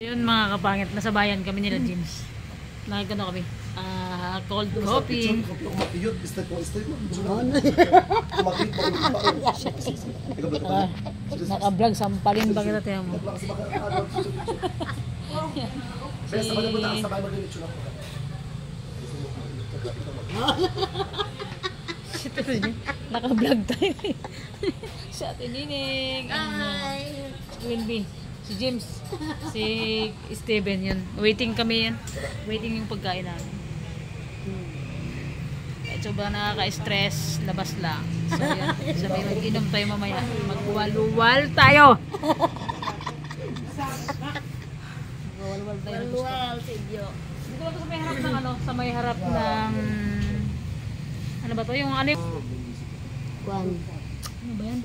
Yun mga kapangit, nasa bayan kami nila James. Nakikano kami. Cold coffee. Naka-vlog, sampalin ba kita tayo mo? Naka-vlog tayo. Si Ate Nining. Winby. Si James. Si Steven yun. Waiting kami yan. Waiting yung pagkain namin. Sobrang nakaka-stress, labas lang. So yan, sabi mag-inom tayo mamaya. Magwal-wal tayo! Magwal-wal tayo. Magwal sa inyo. Dito lang sa may harap ng ano, sa may harap ng... Ano ba to? Yung ano yung... Ano ba yan?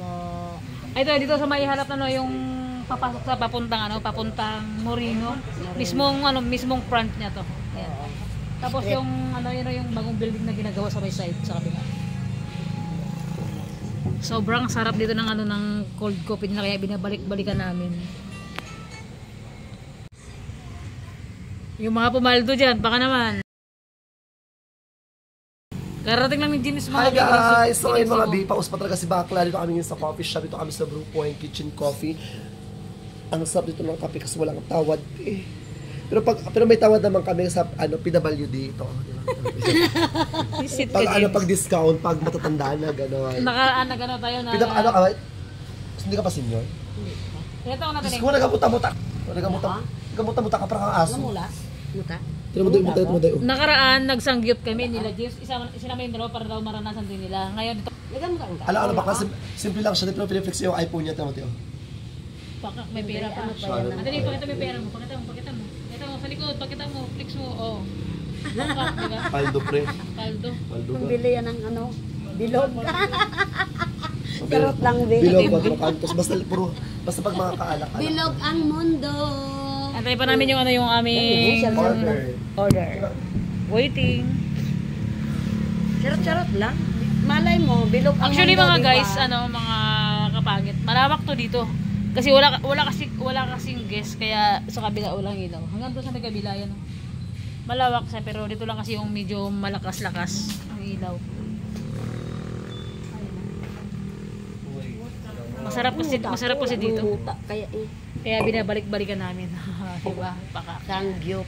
Ay, ito, dito sa may harap na ano, yung papasok sa papuntang Moreno. Mismong front niya to. Ayan. Tapos yung ano yun yung bagong building na ginagawa sa may side sa kabila. Sobrang sarap dito ng ano ng cold coffee na kaya binabalik-balikan namin. Yung mga pumaldo diyan, baka naman. Karating lang ni James mga. Hi guys! So ayun mga B, paus pa talaga si Bakla. Dito kami sa coffee shop. Dito kami sa Brew Point Kitchen Coffee. Ang sarap dito ng kape kasi walang tawad eh. Pero may tawad naman kami sa ano PWD ito. Pag discount, pag matatanda na gano'n. Nagano tayo na. Ano ka ba? Hindi ka pa senior? Ito ang natin. Ko nagamuta-muta. Nagamuta-muta ka para kang aso. Namula? Muta? Tinamuday. Nakaraan nagsangyup kami nila James. Isama yung dalawa para daw maranasan din nila. Ngayon ito. Ano ba kasi simple lang siya. Dito piniflex yung iPhone niya, Timoteo. May pera pa. Ate, pakita mo yung pera mo. Pakita mo. Sa likod, pakita mo, flex mo, oh. Baka, diba? Paldo pre. Paldo. Pambili yan ng ano, bilog. Charot lang, bilog. Bilog, 4 kantos. Basta pag mga kaalak. Bilog ang mundo. Antay pa namin yung ano yung aming order. Waiting. Charot lang. Malay mo, bilog ang actually mundo. Actually mga guys, mga kapangit, malawak to dito. Kasi wala kasing guest kaya sa kabila ulang ilaw. Hanggang doon sa may kabila yan. Malawak siya pero dito lang kasi yung medyo malakas-lakas ang ilaw. Masarap kasi dito. Kaya binabalik-balikan namin. Diba? Paka. Sangyup.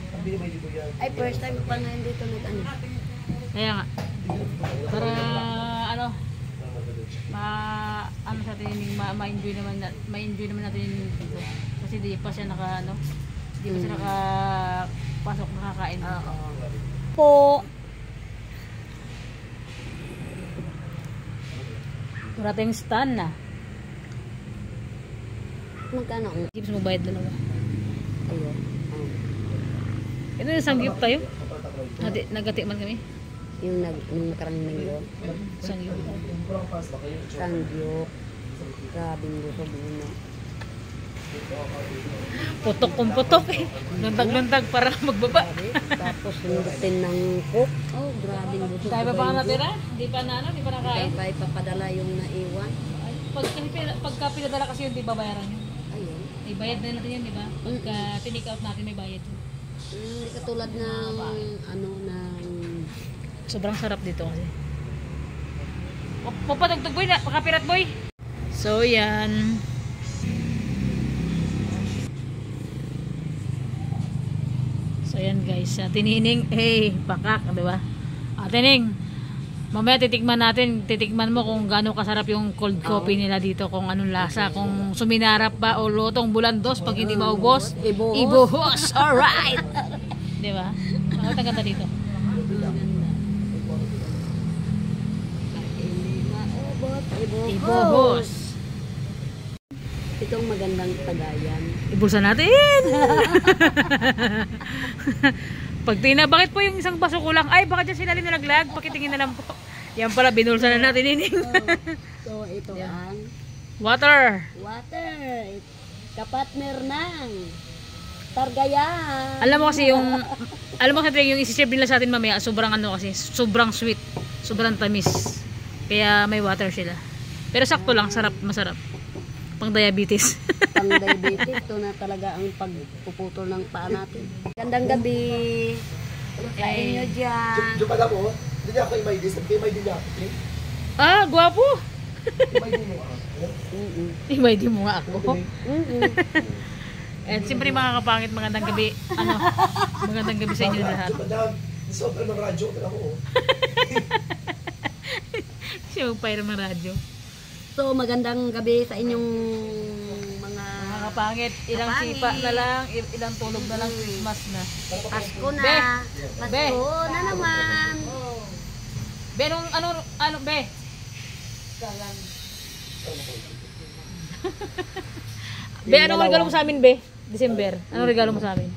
Ay first time pa ngayon dito nag-ano. Kaya nga. Para sa atin ma-enjoy naman natin dito. Kasi di pa siya nakapasok nakakain. Po. Parating stand na. Magkano? Gips mo bayad dalawa. Ayun. Ito yung sangyup tayo. Nagati man kami. Yung nakarang linggo. Sangyup. Grabing gusto mo. Putok kung putok eh. Luntag-luntag para magbaba. Tapos lunutin ng cook. Oh, grabing gusto. Tayo pa bang natira? Di pa nakain? Kaya ipapadala yung naiwan. Pagka pinadala kasi yun, di ba bayaran yun? Ayun. May bayad na natin yun, di ba? Pagka tinake out natin, may bayad yun. Hindi katulad ng sobrang sarap dito kasi. Papatugtog boy na, pakapirat boy. So yan. So yan guys, tinining pakak, di ba? Tining. Mamaya titikman mo kung gaano kasarap yung cold coffee nila dito, kung anong lasa, kung suminarap ba o lotong bulandos pag hindi maubos. Ibuhos. Alright. Di ba? Ang ganda dito. Ibuhos. Itong magandang tagayan. Ibulsa natin. Pag bakit po yung isang baso kulang? Ay, baka dyan sila nilaglag. Pakitingin na lang po. Yan pala, binulsa na natin ining. So, ito ang water. Kapatner ng Targayan. Alam mo kasi yung isi-serve nila sa atin mamaya, sobrang sobrang sweet, sobrang tamis. Kaya may water sila. Pero sakto lang, masarap. Pang diabetes. Pang diabetes, ito na talaga ang pagpuputol ng paa natin. Gandang gabi. Kain nyo dyan. Diyo pala mo, hindi niya ako imay din. Sabi kayo imay din niya ako. Ah, gwapo. Imay din mo ako. Imay di mo nga ako. Mm-mm. And siyempre mga kapangit, magandang gabi. Ano? Magandang gabi sa inyo lahat. Diyo madam, sobrang ng radyo. Ito ako. Siya magpairam ng radyo. So, magandang gabi sa inyong mga Mga kapangit, ilang Kapangit. sipa na lang, ilang tulog na lang, Christmas na. Pasko na. Be. Pasko na naman. Be, ano, be? Be, anong regalo mo sa amin, be? December. Anong regalo mo sa amin?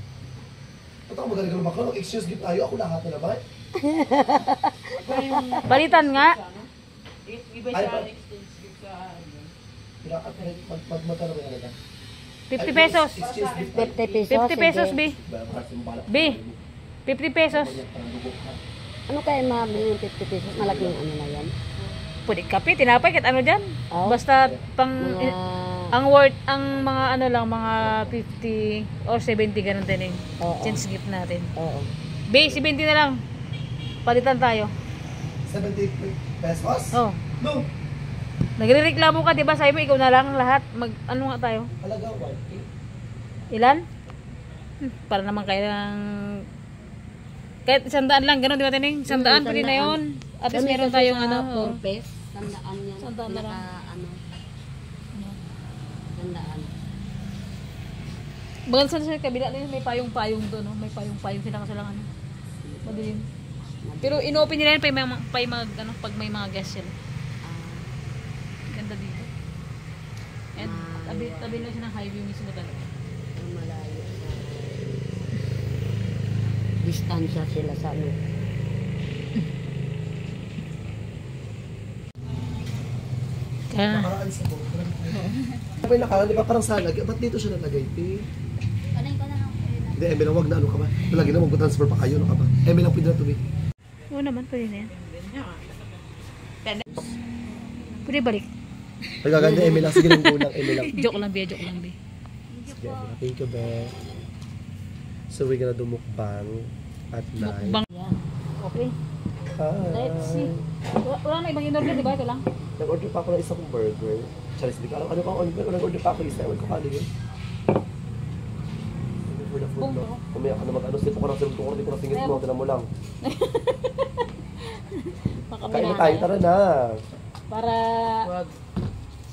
Ito ako magaling ba? Kung excuse gift tayo, ako lahat na naman. Balitan nga. Ay, magmata naman yan. 50 pesos. Excuse gift. 50 pesos. 50 pesos, be. Be. 50 pesos. Ano kaya mabili ng 50 pesos? Malaking ano na yan? Pwede kape, tinapay, kahit ano dyan. Oh. Basta pang... Mga... Ang worth, ang mga ano lang, mga 50 or 70 ganun din eh. Oo. Since gift natin. Oo. Be, 70 na lang. Palitan tayo. 70 pesos? Oh. No. Nagrereklamo ka, 'di ba? Sabi mo ikaw na lang lahat. Ano nga tayo? Halaga 1K. Ilan? Para naman kailang kahit 100 lang, ganun, 'di ba, Tining? 100 pwede na 'yon. At least meron tayong ano, 4 pesos. Tandaan yan. Tandaan na lang. Ano. Tandaan. Bagan sa kabila nila may payong-payong doon, no? May payong-payong sila kasi lang ano. Madilim. Pero inopen nila yan pag may mga guests sila. Ganda dito. And tabi lang siya ng highway mismo talaga. Malayo sa distansya sila sa ano. Kaya, Nakaraan sa boat. May nakaraan, di ba parang salag? Ba't dito siya nalagay, te? Hindi, Emil lang, wag na ano ka ba? Lagi na mag-transfer pa kayo, ano ka ba? Emil lang, pwede na to, be. oo naman, pwede na yan. Pwede balik. Pagkaganda, Emil lang. Sige lang, unang Emil lang. Joke lang, be. Joke lang, be. Sige, Emil lang. Thank you, be. So, we're gonna do mukbang at night. Mukbang. Yan. Okay. Hi. Let's see. Wala na ibang in-order, di ba? Ito lang. Nag-order pa ako ng isang burger. Charis, di ka alam ano pang order. Nag-order pa ako isa. Ewan ko kano yun. For the food, Bong, no? bong. Kumaya ka na mag-ano. Sip ko ng sabi ko. Hindi ko na singit mo. Tinan mo lang. Kain na tayo. Tara na.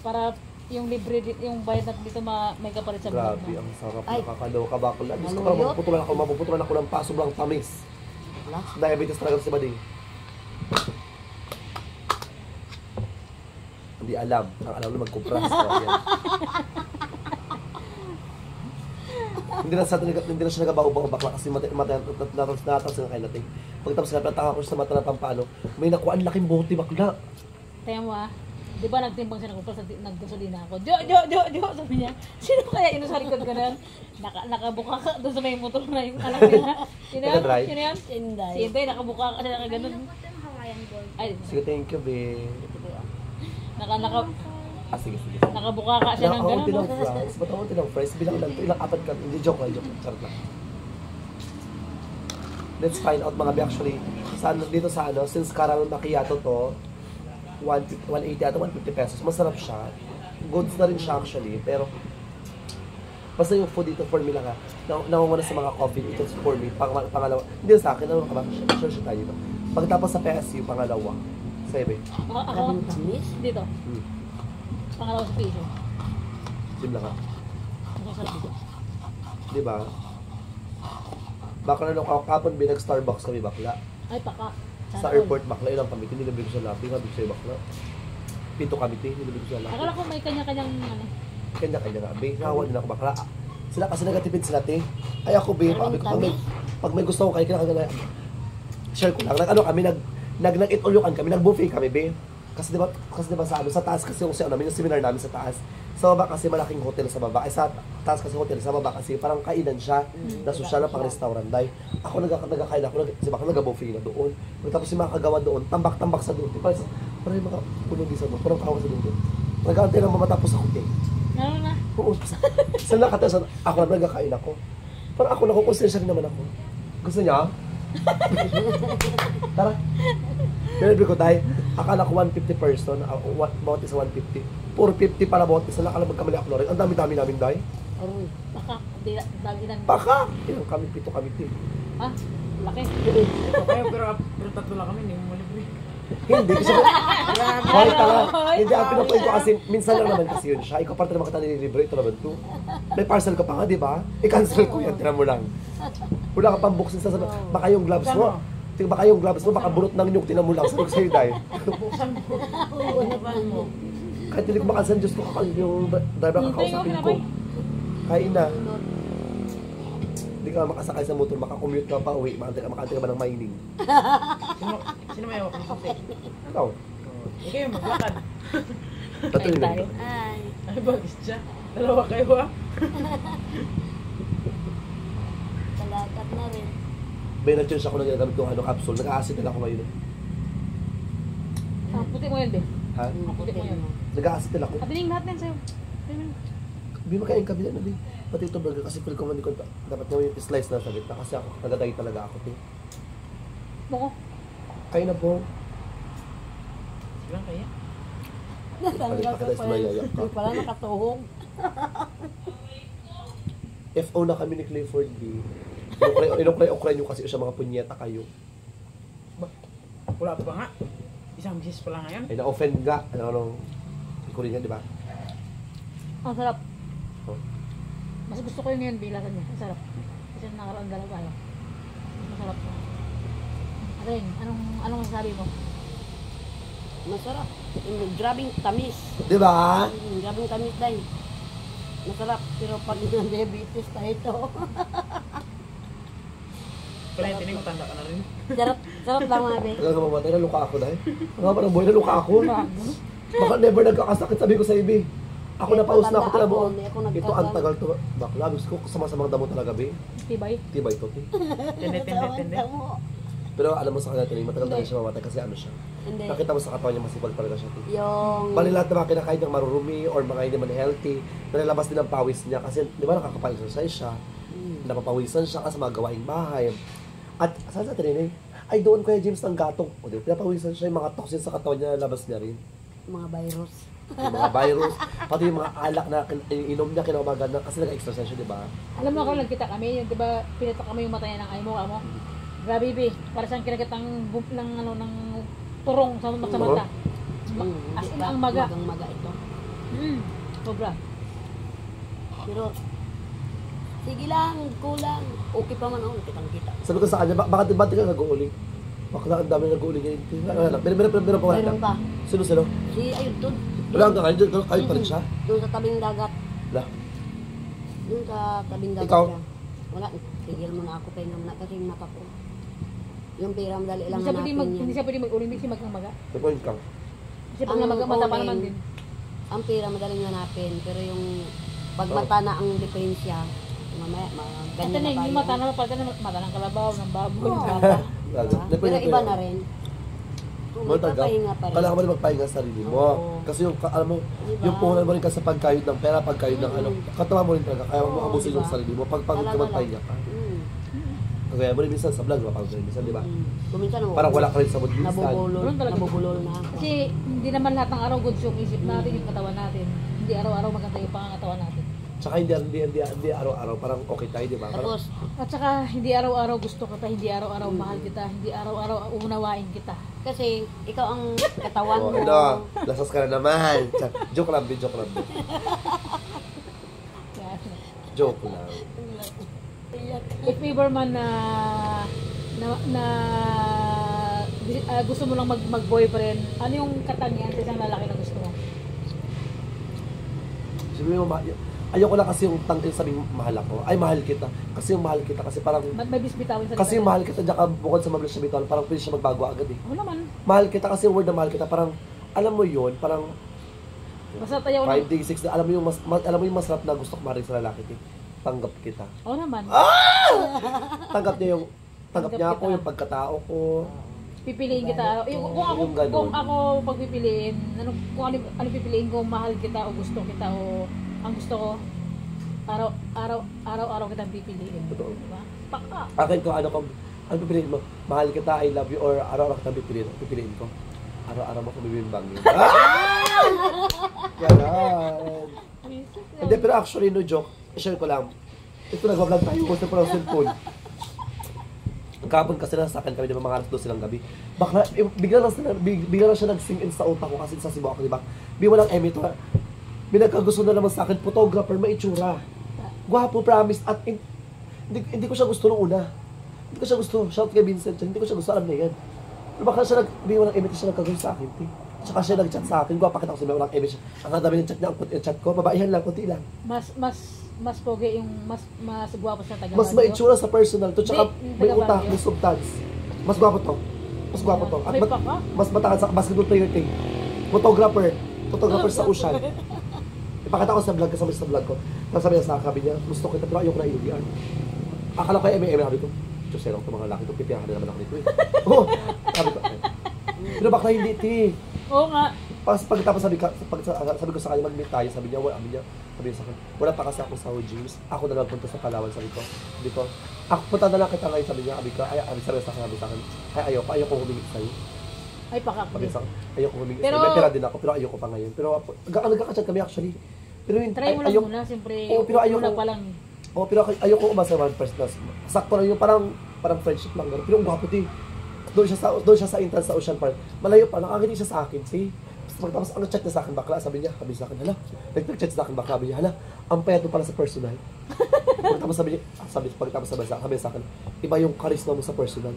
Para yung libre, yung bayad natin dito may kapalit sa vlog Grabe, mo. ang sarap. Ay. Nakakaloka ba ako? Gusto ko Maluyot. lang mapuputulan ako ng pa. Sobrang tamis. Wala. Diabetes talaga si Bading. Hindi alam. Ang alam na magkumpras. Hindi na siya nagabaho-baho bakla kasi natas na kayo natin. Pagtapos na nataka ko sa mata na pampano, may nakuha ang laking bote bakla. Kaya mo di ba nagtimbang siya ng kupras, naggasolina ako. Jo, sabi niya. Sino kaya ino sa likod ko na yun? Nakabuka ka doon sa may motor na yung anak niya. Sino yan? Naka-drive? Sino yan? Inday. Si Inday, nakabuka ka siya nakaganon. Ay, Sige, thank you, be. Sige. nakabuka ka siya ng Nakaunti ganon. ng fries. Ba't ako ng fries? Bilang lang ito. Ilang apat ka. Hindi, joke lang. Charot lang. Let's find out mga be actually. Dito sa ano, since caramel macchiato to, 180 at 150 pesos. Masarap siya. Goods na rin siya actually. Pero, basta yung food dito for me lang ha. Nangunguna sa mga coffee. Ito for me. Pangalawa. Hindi sa akin. Ano ka ba? Sure tayo dito. Pagtapos sa PSU, pangalawa. Sabi. Ako, Grabing tamis. dito. Pangalawa sa piso. Sim lang ha. Masarap dito. Di ba? Baka na nung kapon binag-Starbucks kami bakla. Ay, paka. Sa airport bakla, ilang kami. Nilibig ko sa labi. Nilibig ko sa bakla. Pito kami, nilibig ko sa labi. Akala ko may kanya-kanyang ano. Kanya-kanya nga, be. Nahawan din ako bakla. Sila kasi nagatipid sila, te. Ay ako, be. Pag may gusto ko kayo, kinakagana. Share ko lang. Ano kami, nag-eat all you can kami. Nag-buffet kami, be. Kasi diba sa taas kasi yung seminar namin sa taas. Sa baba kasi malaking hotel sa baba. Ay sa taas kasi hotel sa baba kasi parang kainan siya. Na social na pang restaurant. Dahil ako nagkakain ako. Si baka nag-buffet na doon. Tapos si mga kagawa doon, tambak-tambak sa doon. Parang yung mga puno di sa doon. Parang kawa sa doon. Nag-aantay lang matapos ako, te. Ano na? Oo. Sa nakatasan, ako na nagkakain ako. Parang ako nakukonsensya rin naman ako. Gusto niya? Tara. Pero ko tayo, akala ko 150 person, bawat isa 150. Puro 50 para bawat isa, akala magkamali ako rin. Ang dami-dami namin dahil. Aroy. Baka, dami lang. Baka! Ilang kami, 7 kami, tin. Ha? Laki. Ito kayo, pero tatlo lang kami, hindi mo malibre. Hindi, kasi Hoy, tala. Hindi, ang pinapoint ko kasi, minsan lang naman kasi yun siya. Ikaw parte naman kita nililibre, ito naman to. May parcel ka pa nga, di ba? I-cancel ko yan, tira mo lang. Wala ka pang buksin sa sabi. Baka yung gloves mo. Baka yung gloves mo, baka burot ng nyug, tinan mo lang. Sabi ko sa'yo, dahil. Kahit hindi ko makasan, Diyos ko, yung driver kakausapin ko. Kain na. Hindi ka makasakay sa motor, makakommute ka pa uwi, makantay ka ba ng mining? Sino may hawak ng susi? Ikaw. Ikaw yung maglakad. Tatuloy na ito. Ay. Ay, bagis siya. Dalawa kayo ah. Talagat na rin. May nag-change ako na ginagamit yung capsule. Nag-acid na ako ngayon. Ah, puti mo yan, be. Ha? Ang puti mo yan. Nag-acid na ako. Atining lahat din sa'yo. Hindi makain kabila na din. Pati ito burger kasi pwede ko man ko dapat nga yung slice na sa gitna kasi ako nagaday talaga ako. Boko. Kain na po. Silang kaya? Natanggal ka pa yan. Hindi pala nakatuhog. FO na kami ni Clifford B. Inukray-ukray nyo kasi siya mga punyeta kayo. Wala pa nga. Isang bisis pa lang ngayon. Ay na-offend nga. Ano, ikaw rin yan, di ba? Ang sarap. Oh. Mas gusto ko yun yan, bilasan niya. Ang sarap. Kasi nakaraan dalawa tayo. Masarap. Aring, anong masasabi mo? Masarap. Grabing tamis. Di ba? Grabing tamis dahil. Masarap. Pero pag diabetes tayo ito. Pero yung tinig, matanda ka na rin. Sarap lang mga be. Talaga mamatay, naluka ako dahil. Nga parang boy, naluka ako. Baka never nagkakasakit, sabi ko sa ibi. Ako na paus na ako talaga mo. Ito ang tagal to. Bakla, gusto ko sama-samang damo talaga, be. Tibay. Tibay to, te. Tende. Pero alam mo sa kanya, Tining, matagal talaga siya mamatay kasi ano siya. Hindi. Nakita mo sa katawan niya, masipag talaga siya, te. Yung... Bali lahat ng mga kinakain niyang marurumi or mga hindi man healthy, nalalabas din ang pawis niya kasi di ba nakakapag-exercise siya, napapawisan siya kasi mga gawaing bahay. At saan sa Tining? Ay doon Kuya James ng gatong. O di ba, pinapawisan siya yung mga toxins sa katawan niya, nalabas niya rin. mga virus. Yung mga virus, pati yung mga alak na inom niya kinaumaga na kasi nag-exercise siya, di ba? Alam mo ako, nagkita kami, yung, di ba, pinatok kami yung mata niya ng ay mo, amo. Grabe, be. Para siyang kinagat ng turong sa mata. As in, ang maga. Magang maga ito. Sobra. Pero, sige lang, kulang. Okay pa man ako, kitang-kita. Sabi ko sa kanya, bakit ba ka nag-uuling? Bakla, ang dami nag-uuling ngayon. Meron pa Meron pa. Sino? Si ayun doon. Wala hanggang ngayon, kayo pa rin siya. Doon sa tabing dagat. Wala. Doon sa tabing dagat Ikaw? siya. Wala, tigil mo na ako kayo naman kasi yung mata ko. Yung pera madali lang Hindi siya hanapin pwede yan. mag-uling, hindi siya magmaga. May point ka. Kasi pag namaga, mata pa naman din. Ang pera madaling hanapin, pero yung pagmata na ang diferensya, mamaya, Ito ganyan na, na yung mata na mapalitan ng mata ng kalabaw, ng baboy, ng bata. Pero iba na rin. Kung may papahinga pa rin. Kailangan mo rin magpahinga sa sarili mo. Oo. Kasi yung, alam mo, Diba? yung puhunan mo rin kasi pagkayod ng pera, pagkayod ng ano, katawa mo rin talaga, kaya mo Oo, abusin diba? yung sarili mo. Pag pagod ka Talaga magpahinga ka. Kaya mo rin minsan sa vlog, mapagod rin minsan, di ba? Kuminsan Parang wala ka rin sa mood minsan. Nabubulol na ako. Kasi hindi naman lahat ng araw goods yung isip natin, yung katawan natin. Hindi araw-araw maganda yung pangangatawan natin. Tsaka hindi araw-araw, parang okay tayo, di ba? Parang, Tapos, At saka hindi araw-araw gusto kita, hindi araw-araw mahal kita, hindi araw-araw unawain kita. kasi ikaw ang katawan oh, mo. ano, lasas ka na naman. Joke lang, joke lang. Joke lang. If ever man gusto mo lang mag-boyfriend, ano yung katangian sa isang lalaki na gusto mo? Sabi mo, ayoko lang kasi yung sabing mahal ako. Ay, mahal kita. Kasi yung mahal kita, kasi parang, Ba't may bisbitawin sa kasi yung mahal kita, diyan ka bukod sa mabilis siya bitaw, parang pwede siya magbago agad eh. Oo naman. Mahal kita kasi yung word na mahal kita, parang, alam mo yun, parang Basta tayo 5 days, 6 days, alam mo yung masarap na gusto ko maring sa lalaki, eh. Tanggap kita. Oo naman. Tanggap niya yung, Tanggap niya ako, kita. yung pagkatao ko. Pipiliin kita. Yung ganun. Kung ako pagpipiliin, kung ano pipiliin ko, mahal kita o gusto kita o ang gusto ko, araw-araw kitang pipiliin. Totoo. Diba? Paka. Akin ko, ano pipiliin mo? Mahal kita, I love you, or araw-araw kitang pipiliin ko? Araw-araw mo kumibimbang yun. Ganon. Hindi, pero actually, no joke, i-share ko lang. Ito nag-vlog tayo, post na pa ng cellphone. Kahapon kasi nasa akin kami, di ba, mga alas 12 ng gabi. Bakla, bigla lang siya nag-sing in sa utak ko kasi sa Cebu ako, di ba? Walang emitter. May nagkagusto na naman sa akin, photographer, may itsura. Gwapo, promise, at hindi ko siya gusto nung una. Hindi ko siya gusto. Shout kay Vincent, hindi ko siya gusto, alam niya yan. Pero bakla siya walang emitter siya nagkagusto sa akin, Tsaka siya nag-chat sa akin, gwapa kita kasi may walang emitter. Ang dami ng chat niya, ang chat ko, babaihan lang, kunti lang. Mas pogi yung mas gwapo sa taga. Mas maitsura sa personal to, tsaka Hindi, may taga utak, Baguio. may substance. Mas gwapo to. Mas gwapo to. At May paka? mas matakas sa basketball player ting. Photographer sa ocean. Ipakita ko sa vlog, kasama sa vlog ko. Tapos sabi niya sa akin, sabi niya, gusto kita pero ayoko na iulian. Akala ko ay sabi ko, Diyos lang itong mga lalaki ito, pipiyahan na naman ako nito eh. Oo, sabi ko. Pero bakla hindi ti. Oo nga. Pagkatapos sabi ko sa kanya, mag-meet tayo, sabi niya sa akin, wala pa kasi ako sa James, ako na lang punta sa Palawan, sabi ko, ako punta na lang kita ngayon, sabi niya, sabi sa akin, ayoko humingi sa'yo. Ay, paka. Sabi sa akin, ayoko humingi Pero- sa'yo, may pera din ako, pero ayoko pa ngayon. Pero nagkakachat kami actually. Pero yun, Try mo lang muna, siyempre. Oo, pero ayoko. Muna pa lang. Oo, pero ayoko umasa one first class. Sakto lang yung parang friendship lang, gano'n. Pero ang gwapo din. Doon siya sa entrance sa Ocean Park. Malayo pa, nakakiti siya sa akin, see? Tapos ang chat niya sa akin bakla, sabi sa akin, hala, nag-chat sa akin bakla, sabi niya, hala, ang payat mo pala sa personal. Pagkatapos sabi sa akin, iba yung charisma mo sa personal.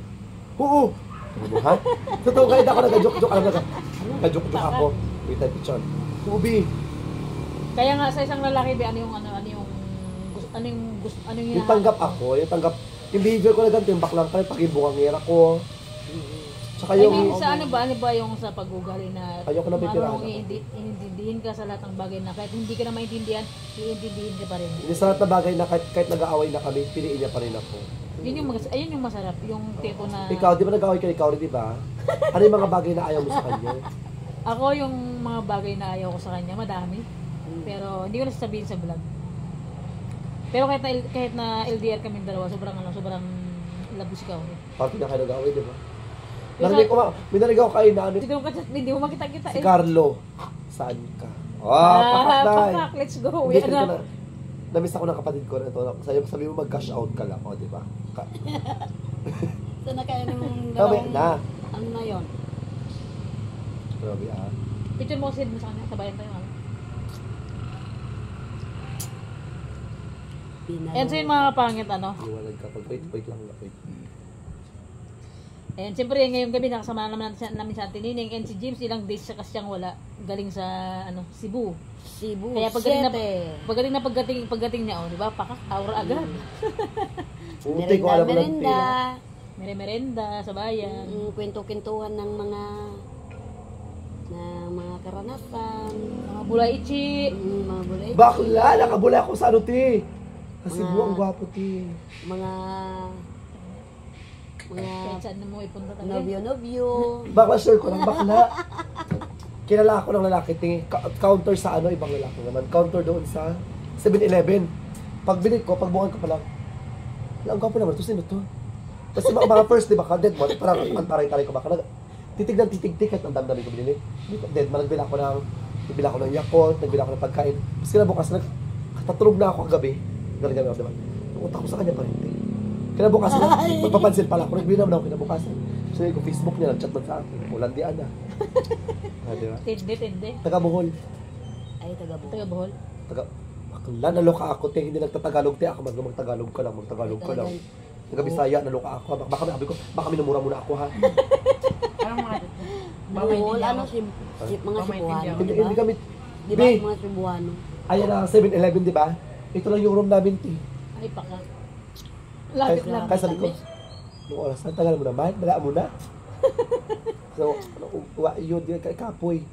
Oo! Ano mo, ha? Totoo, kahit ako nag-joke, alam na nag-joke ako. Wait, type picture. Ubi! Kaya nga sa isang lalaki, ano yung Yung tanggap ako, yung behavior ko na ganito, yung baklang pa rin, pag-ibukangera ko. Tsaka I yung, mean, sa ano ba yung sa pag-ugali na Ayoko na pipirahan marunong iintindihin ka sa lahat ng bagay na kahit hindi ka na maintindihan, iintindihin ka pa rin. hindi sa lahat na bagay na kahit nag-aaway na kami, piliin niya pa rin ako. Ayun yung masarap, yung tipo na Ikaw, di ba nag-aaway ka ikaw rin, di ba? Ano yung mga bagay na ayaw mo sa kanya? ako yung mga bagay na ayaw ko sa kanya, madami. Pero hindi ko na sasabihin sa vlog. Pero kahit na LDR kami dalawa, sobrang labos ikaw. Parang na kayo nag-aaway, di ba? Narinig ko may narinig ako kayo na ano, Hindi ko hindi mo makita-kita si Carlo. Saan ka? Pakatay. Pakak, let's go. Hindi, Uwi ko na. namiss ako ng kapatid ko na ito. Sabi mo mag-cash out ka lang, o di ba? Sana kayo nung Sabi na. ano na yun? Grabe ah. Picture mo kasi mo sa kanya, sabayan tayo. And so yung mga pangit Iwalag ka. Wait lang. Wait. And siyempre ngayong gabi nakasama naman namin sa Tinining and si James ilang days siya kasi siyang wala galing sa Cebu. Cebu, Kaya pagdating niya di ba? Pakak aura agad. Puti ko alam mo lang Merenda, Merenda sa bayan. kwento-kwentuhan ng mga karanasan, Mga bulay ichi. mga bulay, Bakla! Nakabula ako sa ano, ti. Kasi buwang gwapo, ti. mga Kahit saan na mo ipunta tayo. nobyo-nobyo. Bakla, share ko lang. Bakla. Kilala ako ng lalaki, ti. Counter sa ibang lalaki naman. Counter doon sa 7-Eleven. Pag binit ko, pagbukan ko pa lang. Ang gwapo naman, ito sino to? Kasi mga first, di ba, dead man, parang antaray-taray ko baka titig kahit ang dami ko binili. Dead man, nagbila ko ng Yakult, nagbila ko ng pagkain. Tapos kinabukas, tatulog na ako kagabi. Galing ako, diba? Yung utak ko sa kanya pa rin. Kinabukas na, magpapansin pala ako, nagbila naman ako kinabukas. So yung Facebook niya, nag-chat man sa akin. Ulandian na. Diba? Tindi. Taga Bohol. Ay, taga-buo. Taga Bohol. Bakla, naloka ako, te. Hindi nagtatagalog, te. Ako magtagalog ka lang. Taga Bisaya, naloka ako. Baka minumura mo na ako, ha? Anong mga dito? Buol, ano, mga Cebuano, di ba? Hindi kami, Di ba, mga Cebuano? ayan na, 7-Eleven, di ba? Ito lang yung room namin, te. Ay pakak. Lapit lang. Kaya sabi ko, nung oras na, tagal mo naman, dala mo na. So, yun, kapoy.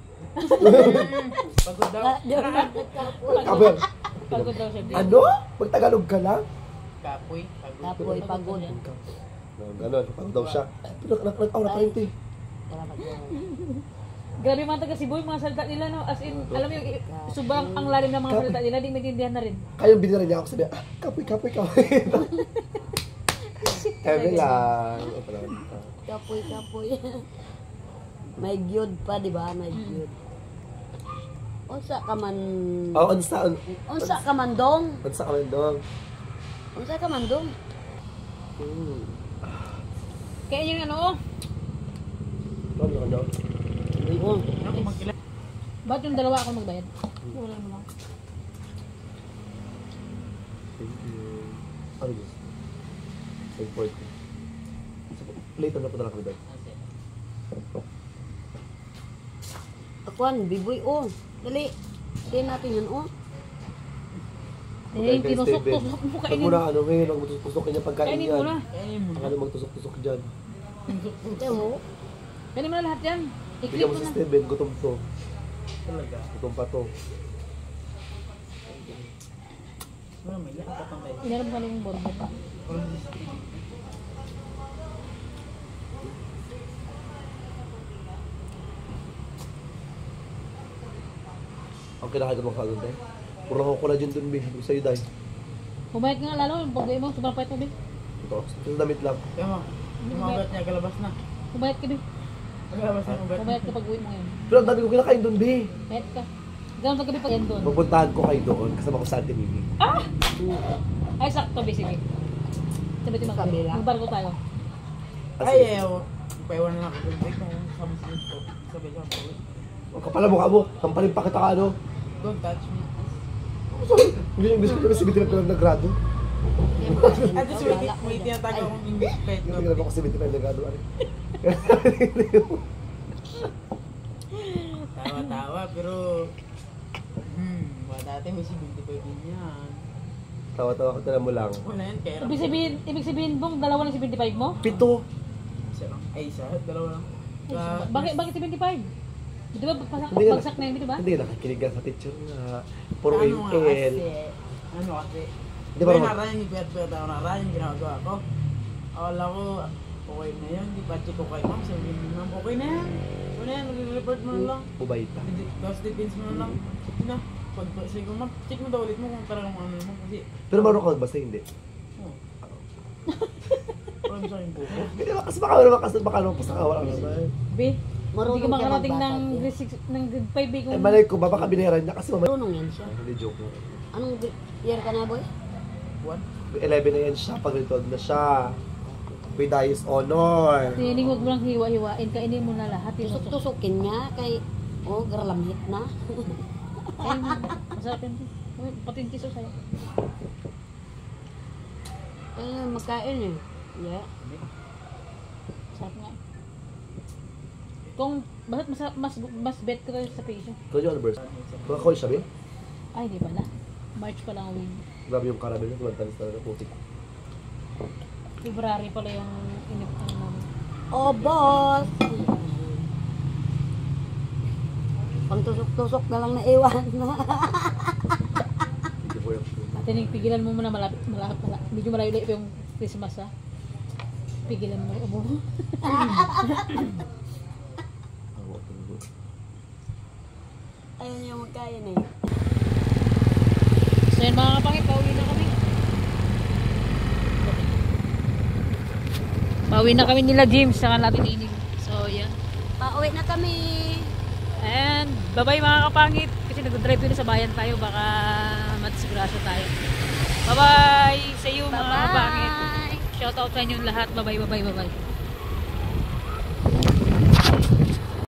Pagod daw. Kapoy. Pagod daw siya. Ano? Magtagalog ka lang? Kapoy. Kapoy, pagod. Ganon, pag daw siya. Pero nag-aura pa rin, te. Grabe mga taga Cebu, yung mga salita nila, no? As in, alam mo yung sobrang ang lalim ng mga salita nila, di maintindihan na rin. Kaya yung binira niya ako sabi, kapoy. Eme lang. Kapoy. May gyud pa, di ba? May gyud. Unsa ka man... Oh, unsa ka man dong? Unsa kami dong? Unsa ka man dong? Kaya yung ano, Ano? Oh. Ako magkila. ba't yung dalawa ako magbayad? Wala mo lang. Ano yun? Import. Later na punta lang kami doon. Akuan, biboy, oh. Dali. Tingnan natin yan, oh. Eh, tinusok-tusok mo Pag kainin. muna ano ngayon, magtusok-tusok niya pagkain Kainin yan. mo na. Kainin mo. Ang ano magtusok-tusok dyan. Ito mo. Kainin mo na lahat yan. I-click Bigyan mo mo si na. Steven, gutom to. Talaga. Gutom pa to. Wala, may lahat pa pang Meron pa yung burger. Ang kinakain ko mga kagod eh. Puro ako collagen dun, Bi. Hindi ko sa'yo, Day. Pumayat nga lalo, yung burger mo, sobrang payat mo, Bin. Ito, ito damit lang. Kaya mo, yung mga ugat niya, galabas na. Pumayat ka, Bin. Galabas na yung ugat niya. Pumayat ka pag uwi mo ngayon. Pero ang dami ko kinakain dun, Bi. Payat ka. Gano'n sa gabi pag yan doon. Pupuntahan ko kayo doon, kasama ko sa Ate Mimi. Ay, sakto, Bin, sige. Sabi mo, Kabila. magbarko tayo. Ay, paiwan na lang ako. Break mo sama sa ko. Sabi ko, Ang kapal ang mukha mo, sampalin pa kita ka, ano? don't touch me. Hindi yung English ko naman si Bitin na nag-grado. At least may tinatago akong English kahit Hindi naman ako si Bitin na nag-grado. Tawa-tawa, pero... wala dati may 75 din yan. Tawa-tawa ka tala mo lang. Wala yan, kaya Ibig sabihin, Bong, dalawa ng 75 mo? Pito. isa lang. Ay, isa, dalawa lang. Bakit 75? Di ba Hindi nga- bagsak na yun, di ba? Hindi, nakikinig ka sa teacher nga. Puro Ano nga AL. kasi, Di ba Di ba naman? narayan yung piyat-piyat ako, narayan yung ginagawa ko. Akala ko, okay na yun, di pa check ko kay ma'am, sabi ni ma'am, okay na yan. Okay na yan, nag-report mo na lang. Ubay pa. Tapos defense mo na lang. Sige na, pag sige ko, ma'am, check mo daw ulit mo kung talagang ano mo, kasi, Pero marunong ka magbasa, hindi. oh. Parang sa akin buko. Hindi ba? Kasi baka naman pasakawa lang naman. B, hindi ka Marunong makarating magbasa, ng eh. grade 6, ng grade 5 Eh, kung... malay ko, baka binayaran niya kasi mamaya. Marunong yan siya. Hindi, joke lang. Anong year ka na, boy? What? 11 na yan siya, pag retod na siya. With highest honor. Tining, huwag mo lang hiwa-hiwain, kainin mo na lahat. Tusok-tusokin niya kay... Oh, gralamhit na. Kainin mo. Masarap yun. Uy, pati yung tiso sa'yo. Magkain eh. Yeah. Masarap nga. Kung, mas bet ka rin sa patient. Kaya yung anniversary. Mga call siya, Bin? Ay, di pala. March pa lang win. Grabe yung caramel niya, tumantalis talaga, putik. February pala yung inipang namin. Oh, boss! Pang tusok-tusok na lang naiwan. Hindi ko yung... Tining, pigilan mo muna malapit. Medyo malayo-layo pa yung Christmas, ha? Pigilan mo. Ayun yung magkain eh. So yun mga kapangit, pauwi na kami. Pauwi na kami nila James, saka natin inig. So yan. Pauwi na kami. And bye-bye mga kapangit. Kasi nag-drive yun sa bayan tayo, baka matisgrasya tayo. Bye-bye! See you mga kapangit. Shoutout sa inyong lahat. Bye-bye, bye-bye, bye-bye.